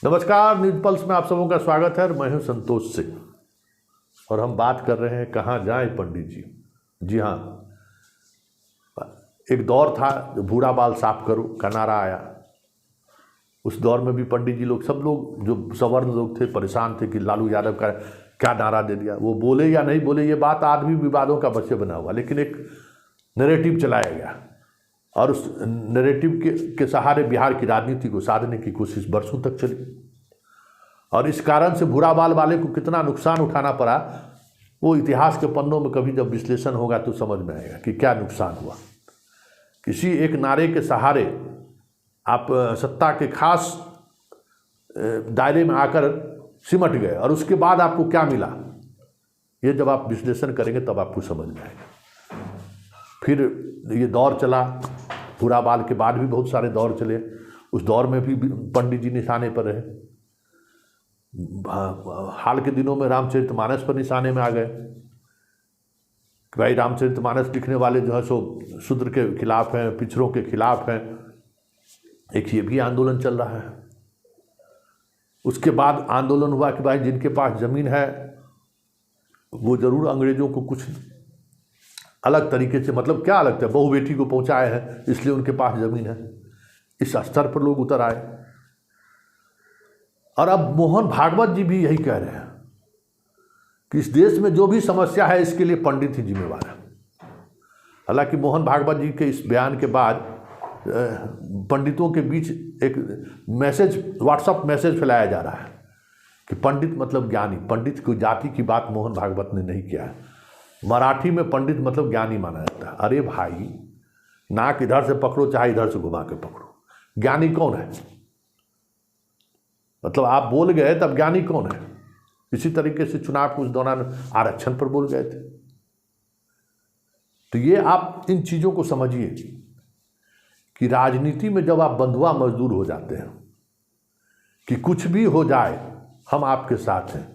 नमस्कार, news pulse में आप सबों का स्वागत है। मैं हूं संतोष सिंह और हम बात कर रहे हैं कहाँ जाएं पंडित जी। जी हाँ, एक दौर था जो बूढ़ा बाल साफ करो का नारा आया। उस दौर में भी पंडित जी लोग, सब लोग जो सवर्ण लोग थे, परेशान थे कि लालू यादव का क्या नारा दे दिया। वो बोले या नहीं बोले ये बात आज भी विवादों का विषय बना हुआ, लेकिन एक नैरेटिव चलाया गया और उस नैरेटिव के सहारे बिहार की राजनीति को साधने की कोशिश बरसों तक चली और इस कारण से भूरा बाल वाले को कितना नुकसान उठाना पड़ा, वो इतिहास के पन्नों में कभी जब विश्लेषण होगा तो समझ में आएगा कि क्या नुकसान हुआ। किसी एक नारे के सहारे आप सत्ता के खास दायरे में आकर सिमट गए और उसके बाद आपको क्या मिला, ये जब आप विश्लेषण करेंगे तब आपको समझ में आएगा। फिर ये दौर चला, भूरा बाल के बाद भी बहुत सारे दौर चले। उस दौर में भी पंडित जी निशाने पर रहे। हाल के दिनों में रामचरितमानस पर निशाने में आ गए कि भाई रामचरितमानस लिखने वाले जो है सो शूद्र के खिलाफ हैं, पिछड़ों के खिलाफ हैं। एक ये भी आंदोलन चल रहा है। उसके बाद आंदोलन हुआ कि भाई जिनके पास ज़मीन है वो ज़रूर अंग्रेज़ों को कुछ अलग तरीके से, मतलब क्या अलग था, बहू बेटी को पहुंचाए हैं इसलिए उनके पास ज़मीन है। इस स्तर पर लोग उतर आए और अब मोहन भागवत जी भी यही कह रहे हैं कि इस देश में जो भी समस्या है इसके लिए पंडित ही जिम्मेवार है। हालांकि मोहन भागवत जी के इस बयान के बाद पंडितों के बीच एक मैसेज, व्हाट्सएप मैसेज फैलाया जा रहा है कि पंडित मतलब ज्ञानी। पंडित की जाति की बात मोहन भागवत ने नहीं किया है। मराठी में पंडित मतलब ज्ञानी माना जाता है। अरे भाई, नाक इधर से पकड़ो चाहे इधर से घुमा के पकड़ो, ज्ञानी कौन है? मतलब आप बोल गए तब ज्ञानी कौन है? इसी तरीके से चुनाव के उस दौरान आरक्षण पर बोल गए थे। तो ये आप इन चीज़ों को समझिए कि राजनीति में जब आप बंधुआ मजदूर हो जाते हैं कि कुछ भी हो जाए हम आपके साथ हैं,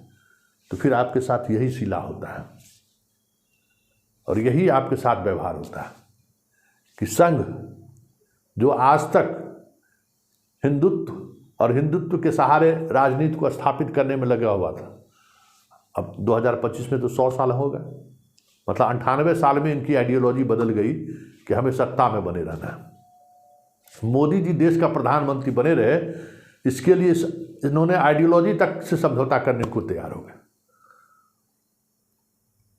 तो फिर आपके साथ यही सिला होता है और यही आपके साथ व्यवहार होता है कि संघ जो आज तक हिंदुत्व और हिंदुत्व के सहारे राजनीति को स्थापित करने में लगा हुआ था, अब 2025 में तो 100 साल हो गए। मतलब 98 साल में इनकी आइडियोलॉजी बदल गई कि हमें सत्ता में बने रहना है। मोदी जी देश का प्रधानमंत्री बने रहे, इसके लिए इन्होंने आइडियोलॉजी तक से समझौता करने को तैयार हो गए।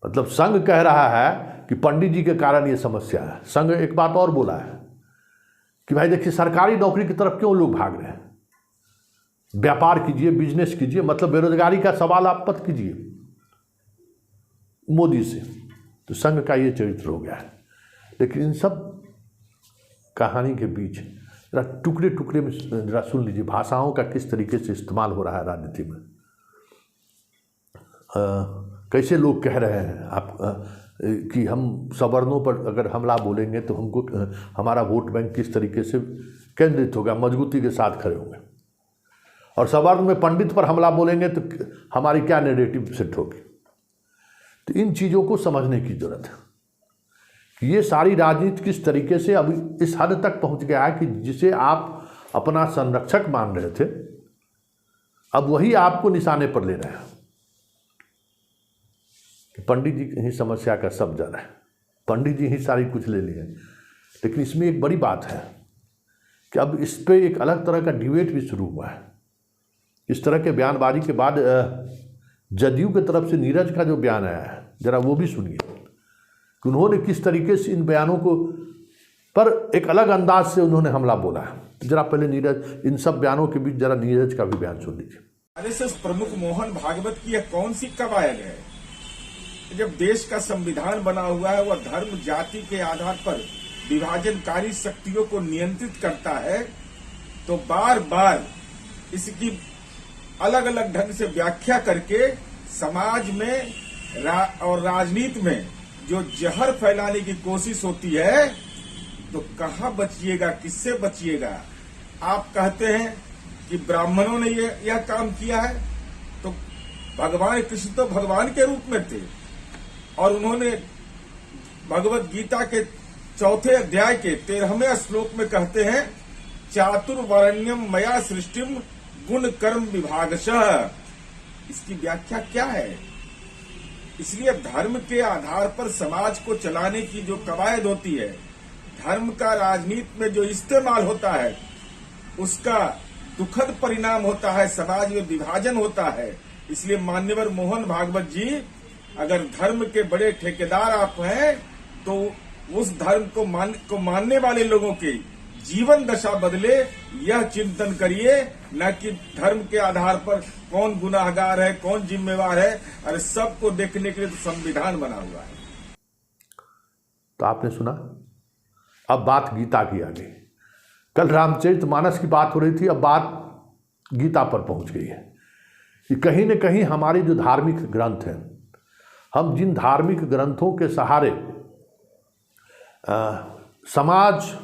मतलब संघ कह रहा है कि पंडित जी के कारण ये समस्या है। संघ एक बात और बोला है कि भाई देखिए, सरकारी नौकरी की तरफ क्यों लोग भाग रहे हैं? व्यापार कीजिए, बिजनेस कीजिए, मतलब बेरोजगारी का सवाल आप मत कीजिए मोदी से। तो संघ का ये चरित्र हो गया है। लेकिन इन सब कहानी के बीच जरा टुकड़े टुकड़े में जरा सुन लीजिए भाषाओं का किस तरीके से इस्तेमाल हो रहा है राजनीति में। कैसे लोग कह रहे हैं आप कि हम सवर्णों पर अगर हमला बोलेंगे तो हमको हमारा वोट बैंक किस तरीके से केंद्रित होगा, मजबूती के साथ खड़े होंगे, और सवर्ण में पंडित पर हमला बोलेंगे तो हमारी क्या नैरेटिव सेट होगी। तो इन चीज़ों को समझने की जरूरत है कि ये सारी राजनीति किस तरीके से अब इस हद तक पहुंच गया है कि जिसे आप अपना संरक्षक मान रहे थे, अब वही आपको निशाने पर ले रहे हैं। पंडित जी ही समस्या का सब जड़ है, पंडित जी ही सारी कुछ ले लिए। लेकिन इसमें एक बड़ी बात है कि अब इस पर एक अलग तरह का डिबेट भी शुरू हुआ है। इस तरह के बयानबाजी के बाद जदयू की तरफ से नीरज का जो बयान आया है, जरा वो भी सुनिए कि उन्होंने किस तरीके से इन बयानों को पर एक अलग अंदाज से उन्होंने हमला बोला है। जरा पहले नीरज, इन सब बयानों के बीच जरा नीरज का भी बयान सुन लीजिए। आरएसएस प्रमुख मोहन भागवत की यह कौन सी कवायद है? जब देश का संविधान बना हुआ है वह धर्म जाति के आधार पर विभाजनकारी शक्तियों को नियंत्रित करता है, तो बार बार इसकी अलग अलग ढंग से व्याख्या करके समाज में और राजनीति में जो जहर फैलाने की कोशिश होती है, तो कहाँ बचिएगा, किससे बचिएगा? आप कहते हैं कि ब्राह्मणों ने यह काम किया है, तो भगवान कृष्ण तो भगवान के रूप में थे और उन्होंने भगवत गीता के 4 अध्याय के 13वें श्लोक में कहते हैं, चातुर्वर्ण्यम मया सृष्टिम गुण कर्म विभागशः, इसकी व्याख्या क्या है? इसलिए धर्म के आधार पर समाज को चलाने की जो कवायद होती है, धर्म का राजनीति में जो इस्तेमाल होता है, उसका दुखद परिणाम होता है, समाज में विभाजन होता है। इसलिए मान्यवर मोहन भागवत जी, अगर धर्म के बड़े ठेकेदार आप हैं तो उस धर्म को मानने वाले लोगों के जीवन दशा बदले, यह चिंतन करिए, न कि धर्म के आधार पर कौन गुनाहगार है, कौन जिम्मेवार है। अरे सबको देखने के लिए तो संविधान बना हुआ है। तो आपने सुना, अब बात गीता की आ गई। कल रामचरितमानस की बात हो रही थी, अब बात गीता पर पहुंच गई है कि कहीं न कहीं हमारी जो धार्मिक ग्रंथ हैं, हम जिन धार्मिक ग्रंथों के सहारे समाज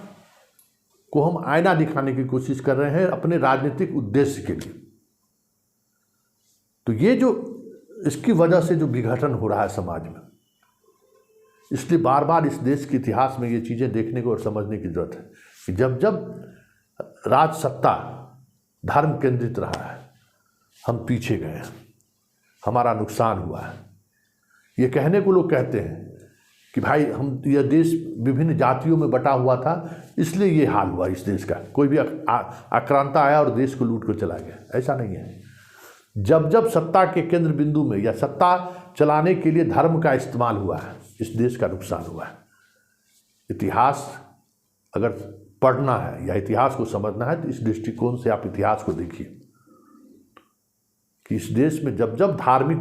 को हम आईना दिखाने की कोशिश कर रहे हैं अपने राजनीतिक उद्देश्य के लिए, तो ये जो इसकी वजह से जो विघटन हो रहा है समाज में, इसलिए बार बार इस देश के इतिहास में ये चीज़ें देखने को और समझने की जरूरत है कि जब जब राज सत्ता धर्म केंद्रित रहा है, हम पीछे गए हैं, हमारा नुकसान हुआ है। ये कहने को लोग कहते हैं कि भाई हम यह देश विभिन्न जातियों में बटा हुआ था, इसलिए ये हाल हुआ इस देश का, कोई भी आक्रांता आया और देश को लूट कर चला गया। ऐसा नहीं है। जब जब सत्ता के केंद्र बिंदु में या सत्ता चलाने के लिए धर्म का इस्तेमाल हुआ है, इस देश का नुकसान हुआ है। इतिहास अगर पढ़ना है या इतिहास को समझना है तो इस दृष्टिकोण से आप इतिहास को देखिए कि इस देश में जब जब धार्मिक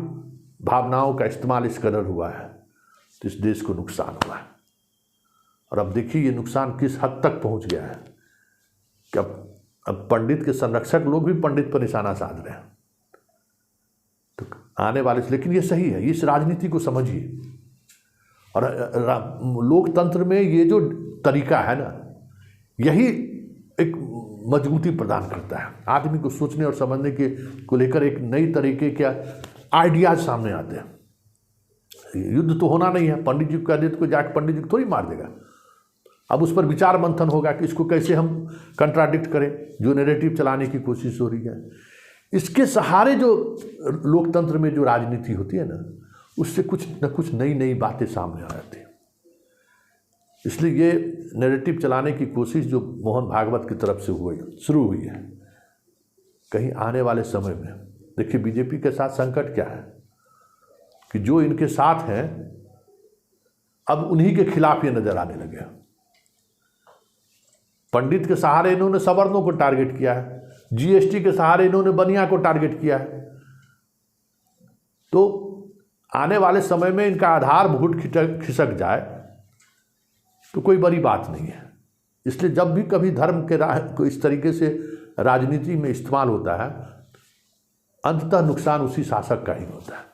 भावनाओं का इस्तेमाल इस कदर हुआ है तो इस देश को नुकसान हुआ है। और अब देखिए ये नुकसान किस हद तक पहुंच गया है कि अब पंडित के संरक्षक लोग भी पंडित पर निशाना साध रहे हैं। तो आने वाले, लेकिन ये सही है, इस राजनीति को समझिए। और लोकतंत्र में ये जो तरीका है ना, यही एक मजबूती प्रदान करता है। आदमी को सोचने और समझने के को लेकर एक नई तरीके के आइडियाज सामने आते हैं। युद्ध तो होना नहीं है, पंडित जी को कह दे तो जाके पंडित जी को थोड़ी मार देगा। अब उस पर विचार मंथन होगा कि इसको कैसे हम कंट्राडिक्ट करें, जो नैरेटिव चलाने की कोशिश हो रही है। इसके सहारे जो लोकतंत्र में जो राजनीति होती है ना, उससे कुछ न कुछ नई नई बातें सामने आ जाती हैं। इसलिए ये नैरेटिव चलाने की कोशिश जो मोहन भागवत की तरफ से शुरू हुई है, कहीं आने वाले समय में देखिए बीजेपी के साथ संकट क्या है कि जो इनके साथ हैं अब उन्हीं के खिलाफ ये नजर आने लगे। पंडित के सहारे इन्होंने सवर्णों को टारगेट किया है, जीएसटी के सहारे इन्होंने बनिया को टारगेट किया है। तो आने वाले समय में इनका आधारभूत खिसक जाए तो कोई बड़ी बात नहीं है। इसलिए जब भी कभी धर्म के को इस तरीके से राजनीति में इस्तेमाल होता है, अंततः नुकसान उसी शासक का ही होता है।